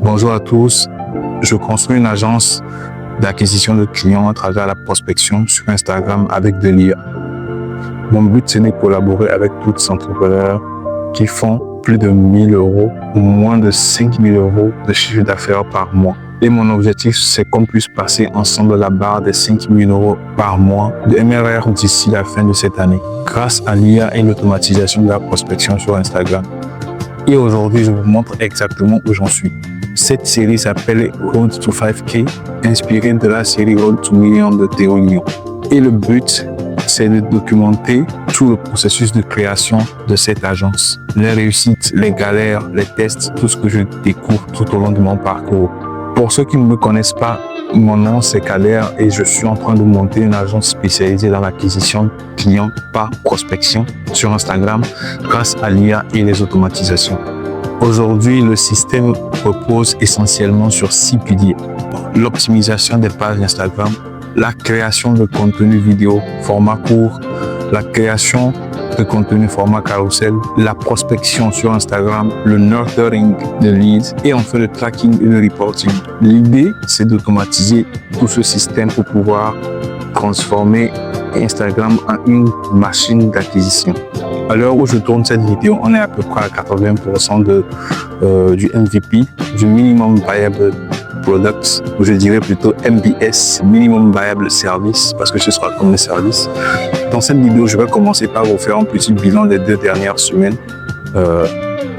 Bonjour à tous. Je construis une agence d'acquisition de clients à travers la prospection sur Instagram avec de l'IA. Mon but, c'est de collaborer avec tous les entrepreneurs qui font plus de 1 000 euros ou moins de 5 000 euros de chiffre d'affaires par mois. Et mon objectif, c'est qu'on puisse passer ensemble la barre des 5 000 euros par mois de MRR d'ici la fin de cette année, grâce à l'IA et l'automatisation de la prospection sur Instagram. Et aujourd'hui, je vous montre exactement où j'en suis. Cette série s'appelle Road to 5K, inspirée de la série Road to Million de Théo Lyon. Et le but, c'est de documenter tout le processus de création de cette agence. Les réussites, les galères, les tests, tout ce que je découvre tout au long de mon parcours. Pour ceux qui ne me connaissent pas, mon nom c'est Kader et je suis en train de monter une agence spécialisée dans l'acquisition de clients par prospection sur Instagram grâce à l'IA et les automatisations. Aujourd'hui, le système repose essentiellement sur 6 piliers. L'optimisation des pages Instagram, la création de contenu vidéo format court, la création de contenu format carousel, la prospection sur Instagram, le nurturing de leads et enfin le tracking et le reporting. L'idée, c'est d'automatiser tout ce système pour pouvoir transformer Instagram en une machine d'acquisition. À l'heure où je tourne cette vidéo, on est à peu près à 80% du MVP, du Minimum Viable Products, ou je dirais plutôt MVS, Minimum Viable Service, parce que ce sera comme un service. Dans cette vidéo, je vais commencer par vous faire un petit bilan des 2 dernières semaines,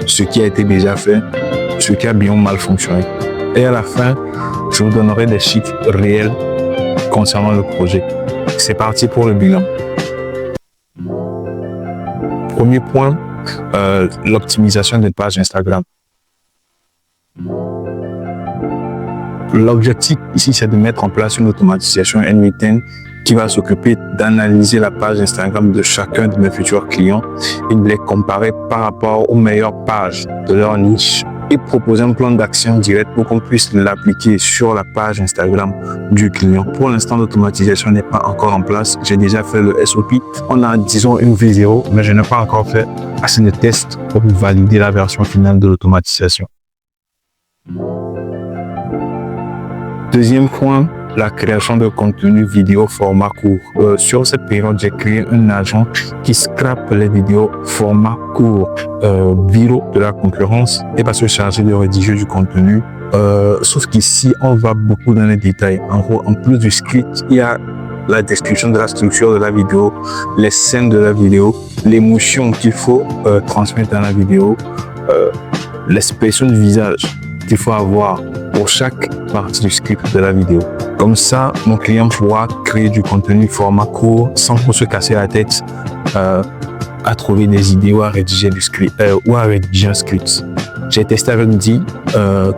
ce qui a été déjà fait, ce qui a bien mal fonctionné. Et à la fin, je vous donnerai des chiffres réels concernant le projet. C'est parti pour le bilan. Premier point, l'optimisation des pages Instagram. L'objectif ici, c'est de mettre en place une automatisation N8N qui va s'occuper d'analyser la page Instagram de chacun de mes futurs clients et de les comparer par rapport aux meilleures pages de leur niche et proposer un plan d'action direct pour qu'on puisse l'appliquer sur la page Instagram du client. Pour l'instant, l'automatisation n'est pas encore en place. J'ai déjà fait le SOP. On a, disons, une V0, mais je n'ai pas encore fait assez de tests pour valider la version finale de l'automatisation. Deuxième point, la création de contenu vidéo format court. Sur cette période, j'ai créé un agent qui scrape les vidéos format court viraux de la concurrence et va se charger de rédiger du contenu. Sauf qu'ici, on va beaucoup dans les détails. En gros, en plus du script, il y a la description de la structure de la vidéo, les scènes de la vidéo, l'émotion qu'il faut transmettre dans la vidéo, l'expression du visage qu'il faut avoir pour chaque partie du script de la vidéo. Comme ça, mon client pourra créer du contenu format court sans trop se casser la tête à trouver des idées ou à rédiger du script ou à rédiger un script. J'ai testé avec 10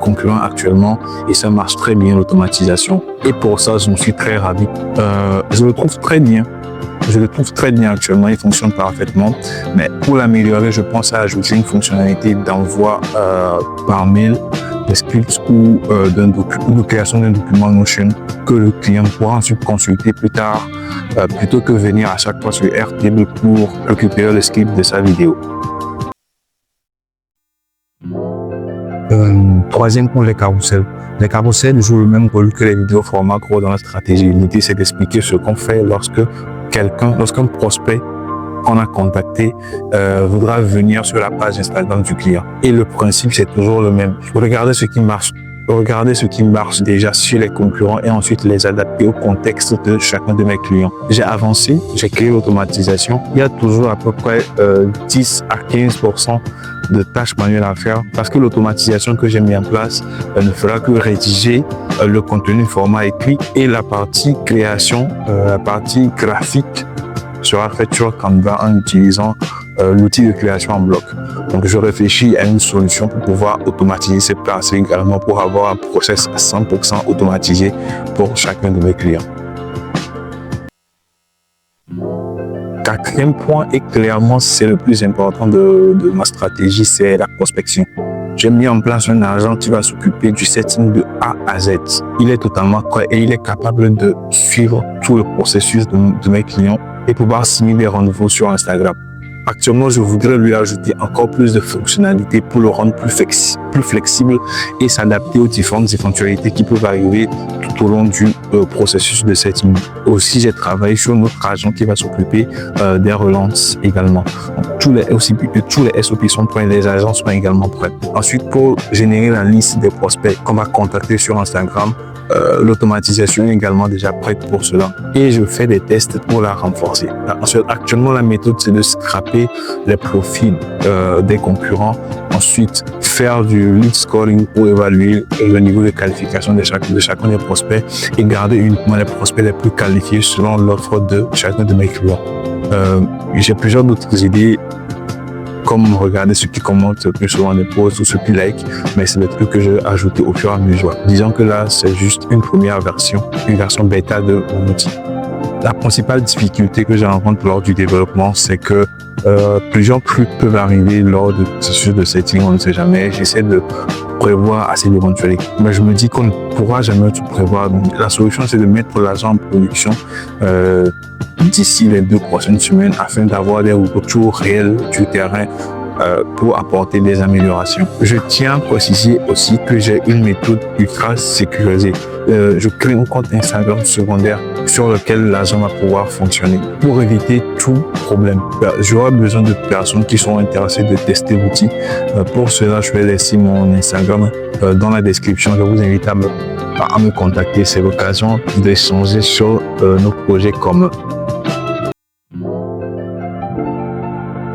concurrents actuellement et ça marche très bien l'automatisation. Et pour ça, je me suis très ravi. Je le trouve très bien. Je le trouve très bien actuellement, il fonctionne parfaitement. Mais pour l'améliorer, je pense à ajouter une fonctionnalité d'envoi par mail des scripts ou de création d'un document Notion que le client pourra ensuite consulter plus tard plutôt que venir à chaque fois sur Airtable pour récupérer le script de sa vidéo. Troisième point, les carousels. Les carousels jouent le même rôle que les vidéos format gros dans la stratégie. L'idée, c'est d'expliquer ce qu'on fait lorsqu'un prospect qu'on a contacté voudra venir sur la page Instagram du client. Et le principe, c'est toujours le même. Regardez ce qui marche déjà sur les concurrents et ensuite les adapter au contexte de chacun de mes clients. J'ai avancé, j'ai créé l'automatisation. Il y a toujours à peu près 10 à 15% de tâches manuelles à faire parce que l'automatisation que j'ai mis en place ne fera que rédiger le contenu format écrit et la partie création, la partie graphique sera faite sur Canva en utilisant l'outil de création en bloc. Donc, je réfléchis à une solution pour pouvoir automatiser ces parties également pour avoir un process à 100% automatisé pour chacun de mes clients. Quatrième point, et clairement c'est le plus important de ma stratégie, c'est la prospection. J'ai mis en place un agent qui va s'occuper du setting de A à Z. Il est totalement prêt et il est capable de suivre tout le processus de mes clients et pouvoir signer des rendez-vous sur Instagram. Actuellement, je voudrais lui ajouter encore plus de fonctionnalités pour le rendre plus flexible et s'adapter aux différentes éventualités qui peuvent arriver tout au long du processus de setting. Aussi, j'ai travaillé sur notre agent qui va s'occuper des relances également. Donc, tous les SOP sont prêts, les agents sont également prêts. Ensuite, pour générer la liste des prospects qu'on va contacter sur Instagram, l'automatisation est également déjà prête pour cela. Et je fais des tests pour la renforcer. Ensuite, actuellement, la méthode, c'est de scraper les profils des concurrents. Ensuite, faire du lead scoring pour évaluer le niveau de qualification de chacun des prospects et garder uniquement les prospects les plus qualifiés selon l'offre de chacun de mes clients. J'ai plusieurs d'autres idées, comme regarder ceux qui commentent le plus souvent les posts ou ceux qui like, mais c'est des trucs que j'ai ajouté au fur et à mesure. Disons que là, c'est juste une première version, une version bêta de mon outil. La principale difficulté que je rencontre lors du développement, c'est que plusieurs trucs peuvent arriver lors du processus de setting, on ne sait jamais. J'essaie de prévoir assez d'éventualités, mais je me dis qu'on ne pourra jamais tout prévoir. Donc, la solution, c'est de mettre l'agent en production d'ici les 2 prochaines semaines afin d'avoir des retours réels du terrain pour apporter des améliorations. Je tiens à préciser aussi que j'ai une méthode ultra sécurisée. Je crée un compte Instagram secondaire sur lequel l'agent va pouvoir fonctionner pour éviter tout problème. J'aurai besoin de personnes qui sont intéressées de tester l'outil. Pour cela, je vais laisser mon Instagram dans la description. Je vous invite à me contacter. C'est l'occasion d'échanger sur nos projets communs.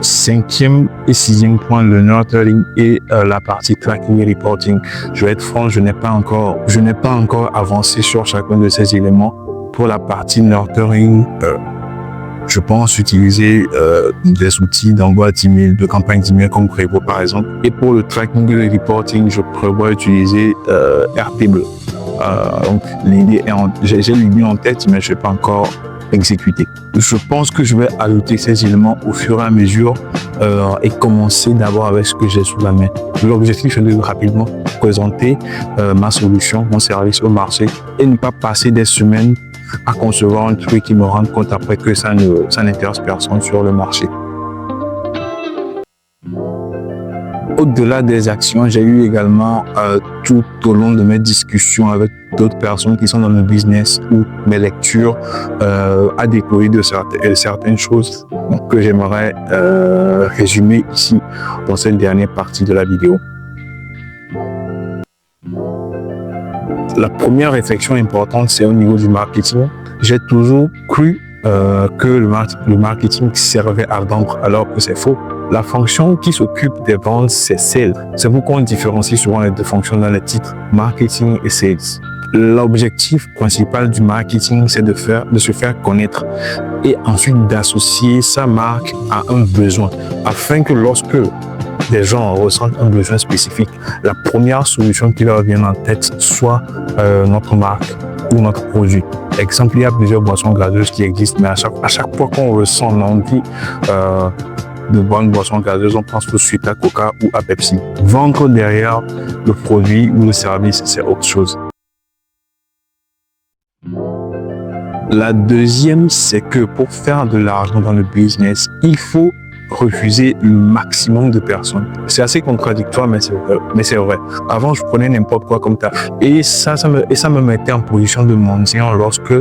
5e et 6e point, le nurturing et la partie tracking et reporting. Je vais être franc, je n'ai pas encore avancé sur chacun de ces éléments. Pour la partie nurturing, je pense utiliser des outils d'envoi d'email, de campagne d'email comme Prevo par exemple. Et pour le tracking et le reporting, je prévois utiliser Airtable. Donc j'ai l'idée en tête, mais je ne vais pas encore exécuter. Je pense que je vais ajouter ces éléments au fur et à mesure et commencer d'abord avec ce que j'ai sous la main. L'objectif est de rapidement présenter ma solution, mon service au marché et ne pas passer des semaines à concevoir un truc qui me rend compte après que ça n'intéresse personne sur le marché. Au-delà des actions, j'ai eu également tout au long de mes discussions avec d'autres personnes qui sont dans le business ou mes lectures à déployer de certaines choses que j'aimerais résumer ici dans cette dernière partie de la vidéo. La première réflexion importante, c'est au niveau du marketing. J'ai toujours cru que le marketing servait à vendre alors que c'est faux. La fonction qui s'occupe des ventes, c'est sales. C'est pourquoi on différencie souvent les deux fonctions dans les titres, marketing et sales. L'objectif principal du marketing, c'est de se faire connaître et ensuite d'associer sa marque à un besoin afin que lorsque des gens ressentent un besoin spécifique, la première solution qui leur vient en tête soit notre marque ou notre produit. Exemple, il y a plusieurs boissons gazeuses qui existent, mais à chaque fois qu'on ressent l'envie de boire une boisson gazeuse, on pense tout de suite à Coca ou à Pepsi. Vendre derrière le produit ou le service, c'est autre chose. La deuxième, c'est que pour faire de l'argent dans le business, il faut refuser le maximum de personnes. C'est assez contradictoire, mais c'est vrai. Avant, je prenais n'importe quoi comme taf. Et ça me mettait en position de mendiant lorsque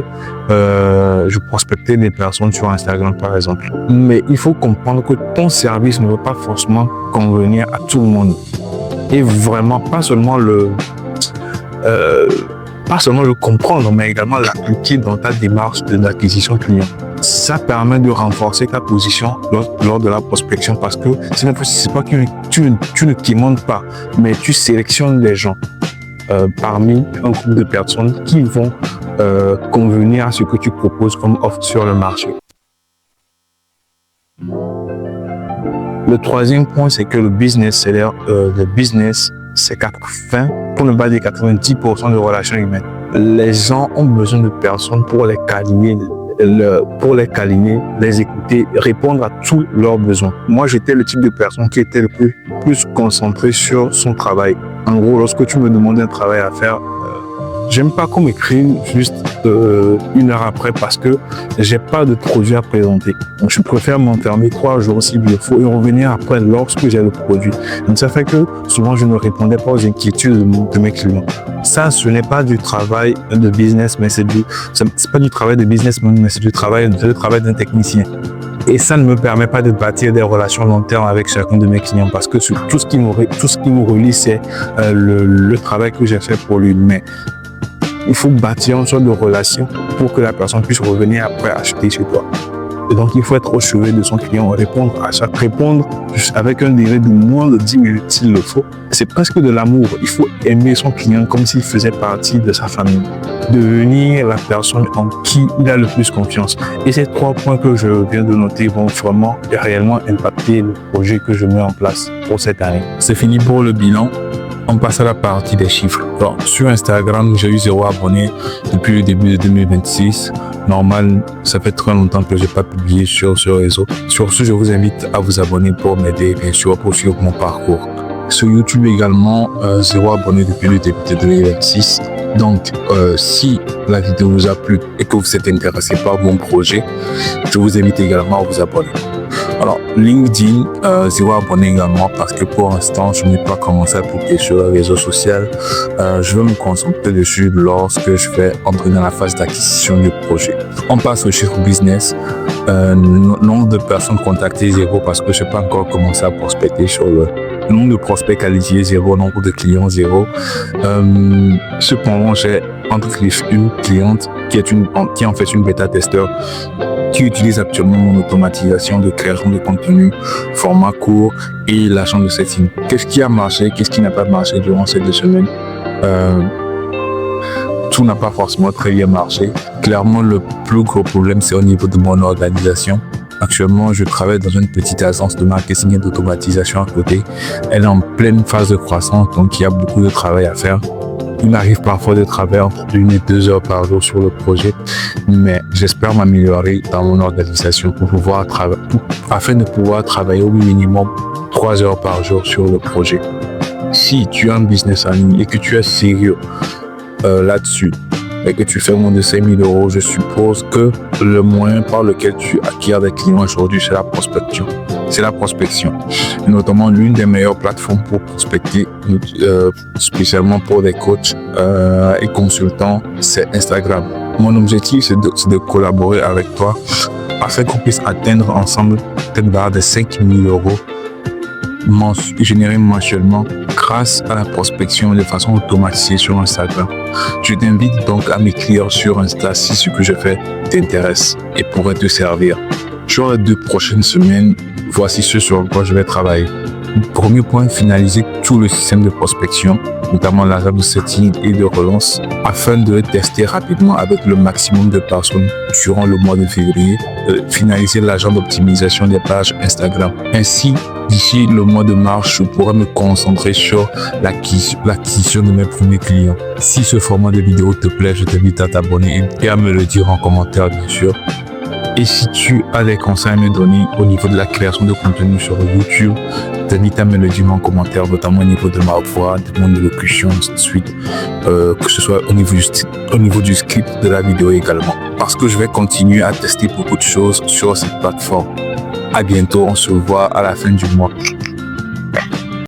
je prospectais des personnes sur Instagram, par exemple. Mais il faut comprendre que ton service ne va pas forcément convenir à tout le monde. Et vraiment, pas seulement le comprendre, mais également l'appliquer dans ta démarche d'acquisition client. Ça permet de renforcer ta position lors de la prospection parce que c'est pas que tu ne demandes pas, mais tu sélectionnes les gens parmi un groupe de personnes qui vont convenir à ce que tu proposes comme offre sur le marché. Le troisième point, c'est que le business, c'est 80, pour ne pas dire 90% de relations humaines. Les gens ont besoin de personnes pour les câliner, les écouter, répondre à tous leurs besoins. Moi, j'étais le type de personne qui était le plus concentré sur son travail. En gros, lorsque tu me demandais un travail à faire, j'aime pas qu'on m'écrive juste 1 heure après parce que j'ai pas de produit à présenter. Donc, je préfère m'enfermer 3 jours s'il le faut et revenir après lorsque j'ai le produit. Donc, ça fait que souvent, je ne répondais pas aux inquiétudes de mes clients. Ça, ce n'est pas du travail de business, mais c'est pas du travail de business, mais c'est du travail d'un technicien. Et ça ne me permet pas de bâtir des relations long terme avec chacun de mes clients parce que tout ce qui nous relie, c'est le travail que j'ai fait pour lui. Mais il faut bâtir une sorte de relation pour que la personne puisse revenir après acheter chez toi. Et donc, il faut être au chevet de son client, répondre avec un délai de moins de 10 minutes s'il le faut. C'est presque de l'amour. Il faut aimer son client comme s'il faisait partie de sa famille. Devenir la personne en qui il a le plus confiance. Et ces 3 points que je viens de noter vont vraiment et réellement impacter le projet que je mets en place pour cette année. C'est fini pour le bilan. On passe à la partie des chiffres. Alors, sur Instagram, j'ai eu 0 abonnés depuis le début de 2026. Normal, ça fait très longtemps que je n'ai pas publié sur ce réseau. Sur ce, je vous invite à vous abonner pour m'aider, bien sûr, pour suivre mon parcours. Sur YouTube également, 0 abonnés depuis le début de 2026. Donc, si la vidéo vous a plu et que vous êtes intéressé par mon projet, je vous invite également à vous abonner. Alors, LinkedIn, 0 abonné également parce que pour l'instant, je n'ai pas commencé à publier sur le réseau social. Je veux me concentrer dessus lorsque je vais entrer dans la phase d'acquisition du projet. On passe au chiffre business. Nombre de personnes contactées 0 parce que je n'ai pas encore commencé à prospecter sur le nombre de prospects qualifiés 0, nombre de clients 0. Cependant, j'ai entre une cliente qui est en fait une bêta-testeur qui utilise actuellement mon automatisation de création de contenu, format court et l'agent de setting. Qu'est-ce qui a marché, qu'est-ce qui n'a pas marché durant ces 2 semaines? Tout n'a pas forcément très bien marché. Clairement, le plus gros problème, c'est au niveau de mon organisation. Actuellement, je travaille dans une petite agence de marketing et d'automatisation à côté. Elle est en pleine phase de croissance, donc il y a beaucoup de travail à faire. Il m'arrive parfois de travailler entre 1 et 2 heures par jour sur le projet, mais j'espère m'améliorer dans mon organisation afin de pouvoir travailler au minimum 3 heures par jour sur le projet. Si tu as un business en ligne et que tu es sérieux là-dessus, et que tu fais moins de 5 000 €, je suppose que le moyen par lequel tu acquiers des clients aujourd'hui, c'est la prospection. Et notamment, l'une des meilleures plateformes pour prospecter, spécialement pour des coachs et consultants, c'est Instagram. Mon objectif, c'est de collaborer avec toi afin qu'on puisse atteindre ensemble cette barre de 5 000 € générés mensuellement grâce à la prospection de façon automatisée sur Instagram. Je t'invite donc à m'écrire sur Insta si ce que je fais t'intéresse et pourrait te servir. Sur les 2 prochaines semaines, voici ce sur quoi je vais travailler. Premier point, finaliser tout le système de prospection, notamment l'agent de setting et de relance, afin de le tester rapidement avec le maximum de personnes durant le mois de février. Finaliser l'agent d'optimisation des pages Instagram. Ainsi, d'ici le mois de mars, je pourrai me concentrer sur l'acquisition de mes premiers clients. Si ce format de vidéo te plaît, je t'invite à t'abonner et à me le dire en commentaire, bien sûr. Et si tu as des conseils à me donner au niveau de la création de contenu sur YouTube, je t'invite à me le dire en commentaire, notamment au niveau de ma voix, de mon élocution, ainsi de suite, que ce soit au niveau du script de la vidéo également. Parce que je vais continuer à tester beaucoup de choses sur cette plateforme. À bientôt, on se voit à la fin du mois.